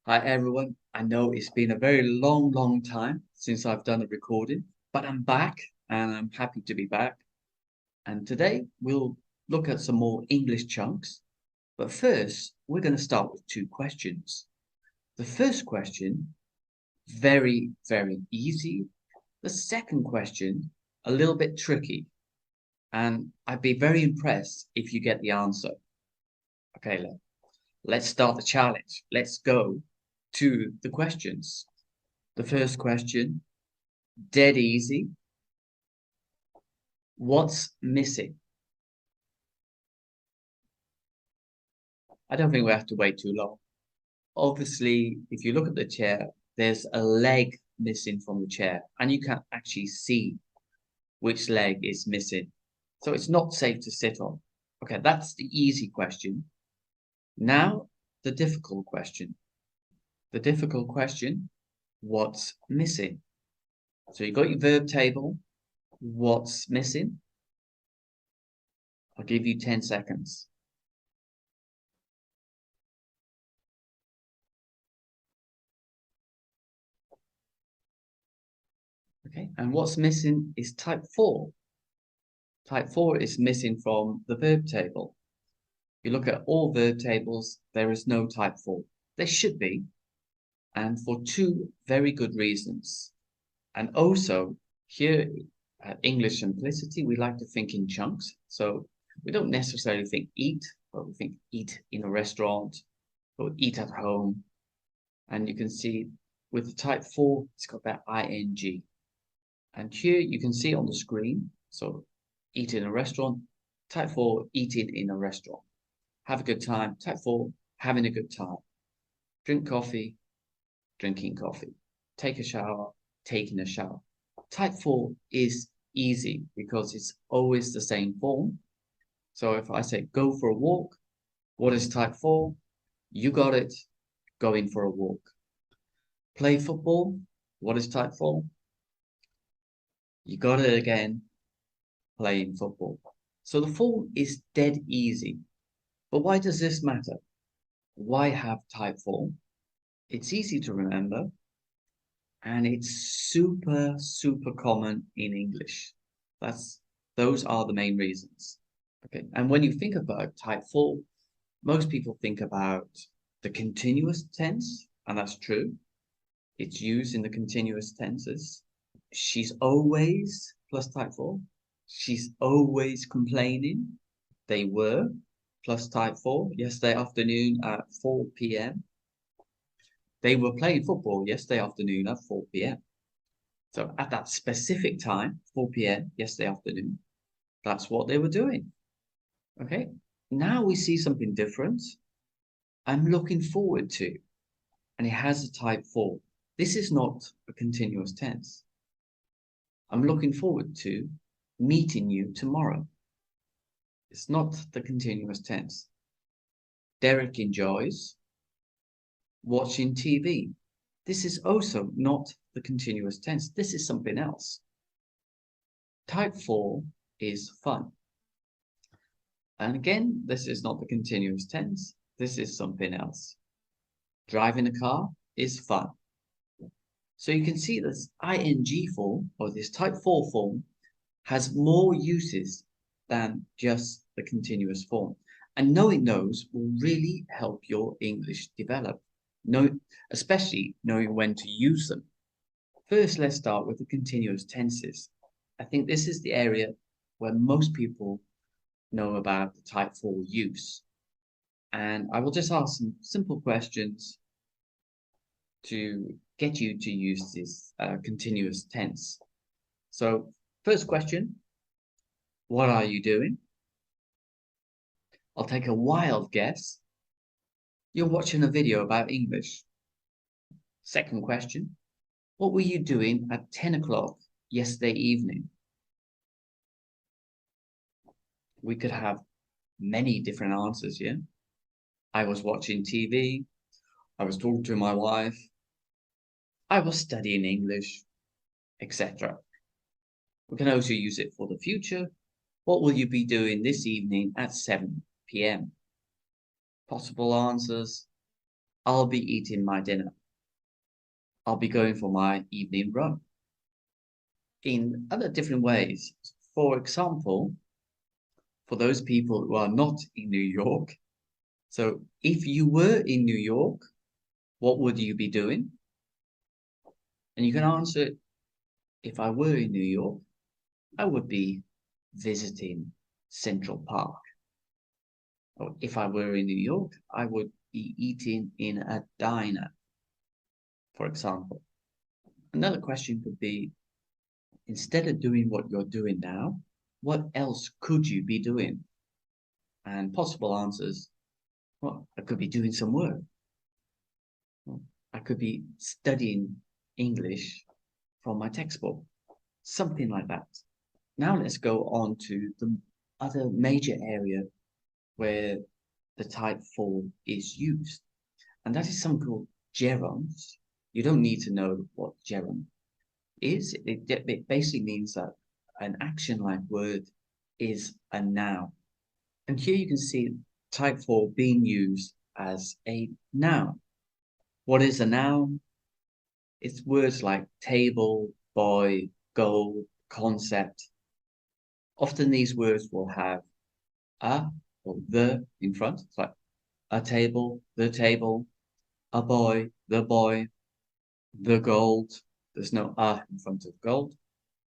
Hi everyone. I know it's been a very long time since I've done a recording, but I'm back and I'm happy to be back. And today we'll look at some more English chunks. But first, we're going to start with two questions. The first question, very easy. The second question, a little bit tricky. And I'd be very impressed if you get the answer. Okay, let's start the challenge. Let's go to the questions. The first question, dead easy. What's missing? I don't think we have to wait too long. Obviously, if you look at the chair, there's a leg missing from the chair, and you can actually see which leg is missing. So it's not safe to sit on. Okay, that's the easy question. Now, the difficult question. The difficult question, what's missing? So you got your verb table. What's missing? I'll give you 10 seconds. Okay, and what's missing is type 4. Type 4 is missing from the verb table. You look at all verb tables, there is no type 4. There should be, and for two very good reasons. And also, here at English Simplicity, we like to think in chunks. So we don't necessarily think eat, but we think eat in a restaurant or eat at home. And you can see with the type 4, it's got that ing. And here you can see on the screen, so eat in a restaurant, type 4, eating in a restaurant. Have a good time, type 4, having a good time. Drink coffee, drinking coffee. Take a shower, taking a shower. Type 4 is easy because it's always the same form. So if I say go for a walk, what is type 4? You got it, going for a walk. Play football, what is type 4? You got it again, playing football. So the form is dead easy. But why does this matter? Why have type form? It's easy to remember and it's super common in English. Those are the main reasons. Okay, and when you think about type 4, most people think about the continuous tense, and that's true. It's used in the continuous tenses. She's always plus type 4. She's always complaining. They were plus type 4 yesterday afternoon at 4 p.m. They were playing football yesterday afternoon at 4 p.m. So at that specific time, 4 p.m. yesterday afternoon, that's what they were doing. Okay, now we see something different. I'm looking forward to, and it has a type 4. This is not a continuous tense. I'm looking forward to meeting you tomorrow. It's not the continuous tense. Derek enjoys watching TV. This is also not the continuous tense. This is something else. Type 4 is fun. And again, this is not the continuous tense. This is something else. Driving a car is fun. So you can see this ing form, or this type 4 form, has more uses than just the continuous form. And knowing those will really help your English develop, especially knowing when to use them. First, let's start with the continuous tenses. I think this is the area where most people know about the type 4 use. And I will just ask some simple questions to get you to use this continuous tense. So, first question, what are you doing? I'll take a wild guess. You're watching a video about English. Second question, what were you doing at 10 o'clock yesterday evening? We could have many different answers here. I was watching TV. I was talking to my wife. I was studying English, etc. We can also use it for the future. What will you be doing this evening at 7 p.m.? Possible answers. I'll be eating my dinner. I'll be going for my evening run. In other different ways, for example, for those people who are not in New York, so if you were in New York, what would you be doing? And you can answer, if I were in New York, I would be visiting Central Park. Or if I were in New York, I would be eating in a diner, for example. Another question could be, instead of doing what you're doing now, what else could you be doing? And possible answers, well, I could be doing some work. Well, I could be studying English from my textbook, something like that. Now let's go on to the other major area where the type for is used. And that is something called gerunds. You don't need to know what gerund is. It basically means that an action-like word is a noun. And here you can see type for being used as a noun. What is a noun? It's words like table, boy, goal, concept. Often these words will have a or the in front. It's like a table, a boy, the boy, the gold. There's no a in front of gold.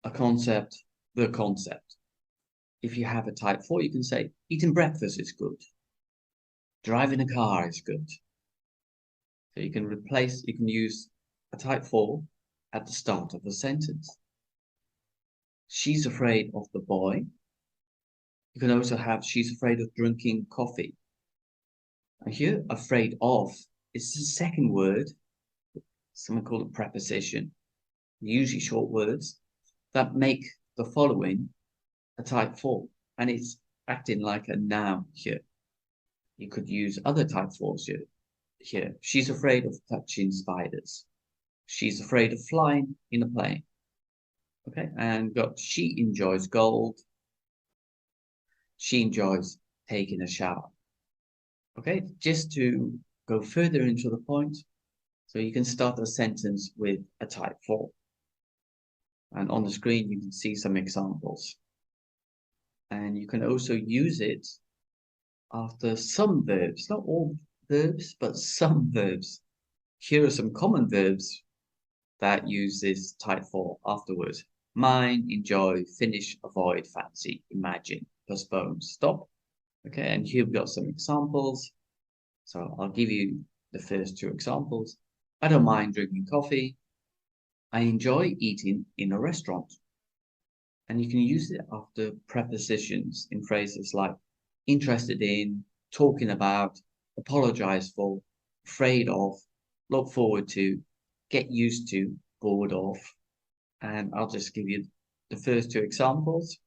A concept, the concept. If you have a type 4, you can say eating breakfast is good. Driving a car is good. So you can use a type 4 at the start of a sentence. She's afraid of the boy. You can also have she's afraid of drinking coffee. And here, afraid of is the second word, someone called a preposition, usually short words, that make the following a type 4. And it's acting like a noun here. You could use other type 4s here. She's afraid of touching spiders. She's afraid of flying in a plane. Okay, and got she enjoys gold. She enjoys taking a shower. Okay, just to go further into the point, so you can start a sentence with a type 4. And on the screen, you can see some examples. And you can also use it after some verbs, not all verbs, but some verbs. Here are some common verbs that use this type 4 afterwards. Mind, enjoy, finish, avoid, fancy, imagine, postpone, stop. Okay, and here we've got some examples. So I'll give you the first two examples. I don't mind drinking coffee. I enjoy eating in a restaurant. And you can use it after prepositions in phrases like interested in, talking about, apologize for, afraid of, look forward to, get used to, bored of. And I'll just give you the first two examples.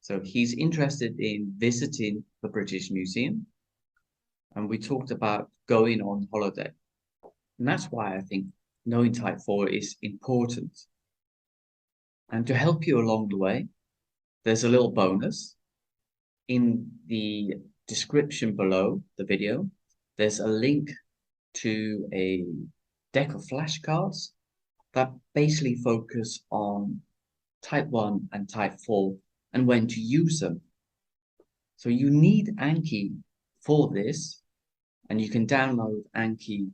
So he's interested in visiting the British Museum. And we talked about going on holiday. And that's why I think knowing type 4 is important. And to help you along the way, there's a little bonus. In the description below the video, there's a link to a deck of flashcards that basically focus on type 1 and type 4 and when to use them. So you need Anki for this, and you can download Anki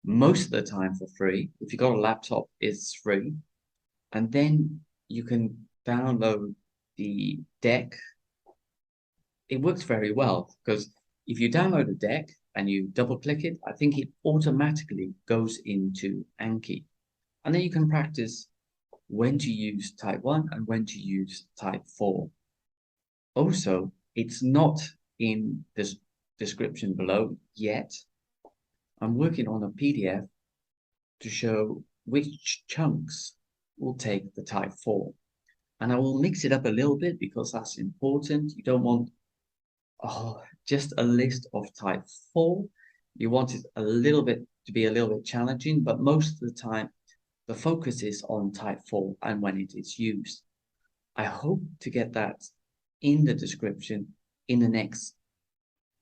most of the time for free. If you've got a laptop, it's free. And then you can download the deck. It works very well because if you download a deck and you double click it, I think it automatically goes into Anki. And then you can practice when to use type 1 and when to use type 4. Also, it's not in this description below yet. I'm working on a PDF to show which chunks will take the type 4. And I will mix it up a little bit because that's important. You don't want just a list of type 4. You want it a little bit to be a little bit challenging, but most of the time, the focus is on type 4 and when it is used. I hope to get that in the description in the next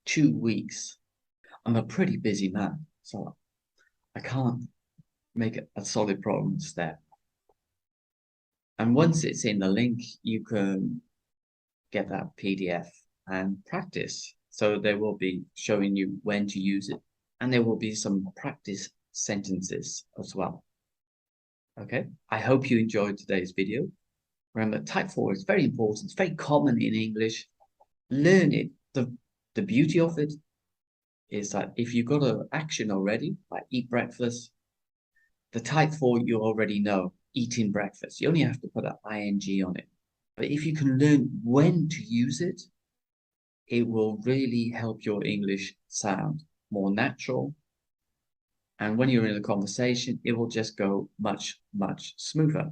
2 weeks. I'm a pretty busy man, so I can't make a solid promise there. And once it's in the link, you can get that PDF and practice. So they will be showing you when to use it, and there will be some practice sentences as well. Okay, I hope you enjoyed today's video. Remember, type 4 is very important. It's very common in English. Learn it. The beauty of it is that if you've got an action already, like eat breakfast, the type 4 you already know, eating breakfast. You only have to put an ing on it. But if you can learn when to use it, it will really help your English sound more natural. And when you're in a conversation, it will just go much, much smoother.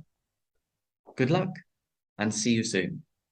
Good luck and see you soon.